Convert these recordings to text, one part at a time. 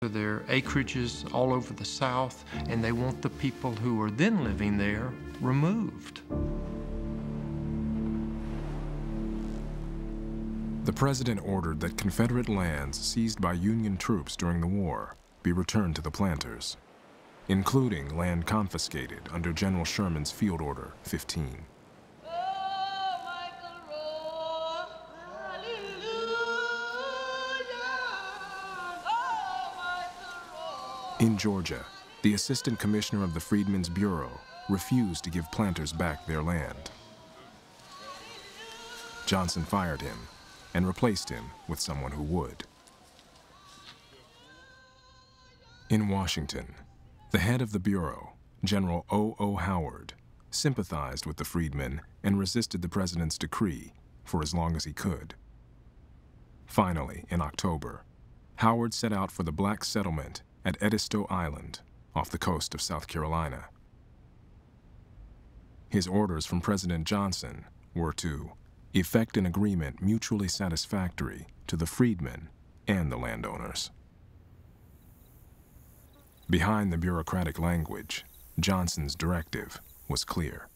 their acreages all over the South, and they want the people who are then living there removed. The president ordered that Confederate lands seized by Union troops during the war be returned to the planters, including land confiscated under General Sherman's Field Order 15. In Georgia, the assistant commissioner of the Freedmen's Bureau refused to give planters back their land. Johnson fired him and replaced him with someone who would. In Washington, the head of the Bureau, General O. Howard, sympathized with the freedmen and resisted the president's decree for as long as he could. Finally, in October, Howard set out for the black settlement at Edisto Island off the coast of South Carolina. His orders from President Johnson were to effect an agreement mutually satisfactory to the freedmen and the landowners. Behind the bureaucratic language, Johnson's directive was clear.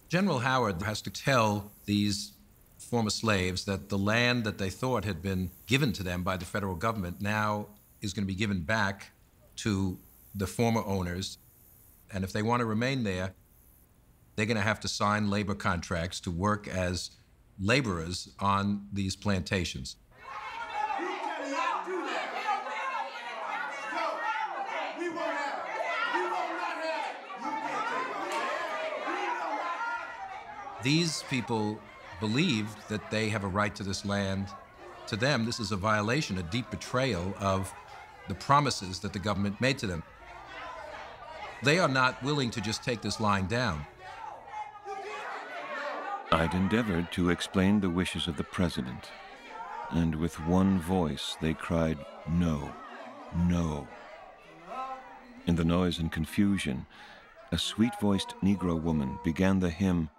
General Howard has to tell these former slaves that the land that they thought had been given to them by the federal government now is going to be given back to the former owners. And if they want to remain there, they're going to have to sign labor contracts to work as laborers on these plantations. These people believed that they have a right to this land. To them, this is a violation, a deep betrayal of the promises that the government made to them. They are not willing to just take this line down. I'd endeavored to explain the wishes of the president, and with one voice they cried, "No, no." In the noise and confusion, a sweet-voiced Negro woman began the hymn,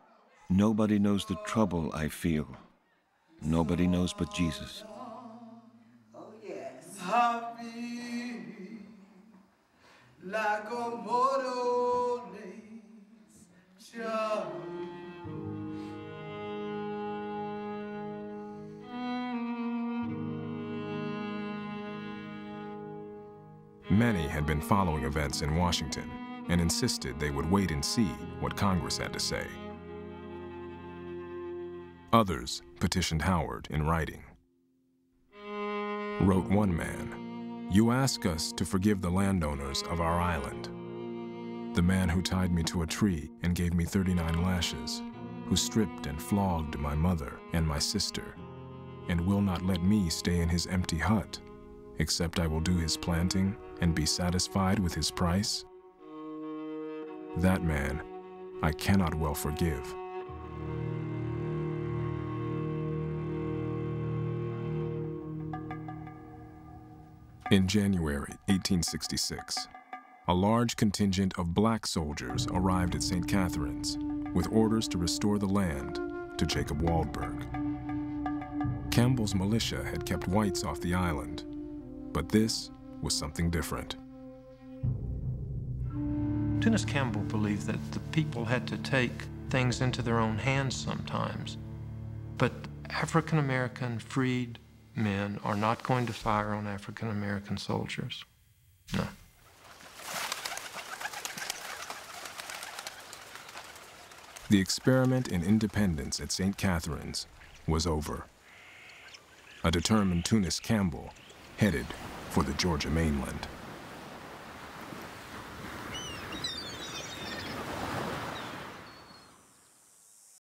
"Nobody knows the trouble I feel. Nobody knows but Jesus." Oh, yes. Happy, like a motorlace child. Many had been following events in Washington and insisted they would wait and see what Congress had to say. Others petitioned Howard in writing. Wrote one man, "You ask us to forgive the landowners of our island. The man who tied me to a tree and gave me 39 lashes, who stripped and flogged my mother and my sister, and will not let me stay in his empty hut, except I will do his planting and be satisfied with his price. That man I cannot well forgive." In January 1866, a large contingent of black soldiers arrived at St. Catharines with orders to restore the land to Jacob Waldberg. Campbell's militia had kept whites off the island, but this was something different. Tunis Campbell believed that the people had to take things into their own hands sometimes, but African-American freed men are not going to fire on African-American soldiers. No. The experiment in independence at St. Catharines was over. A determined Tunis Campbell headed for the Georgia mainland.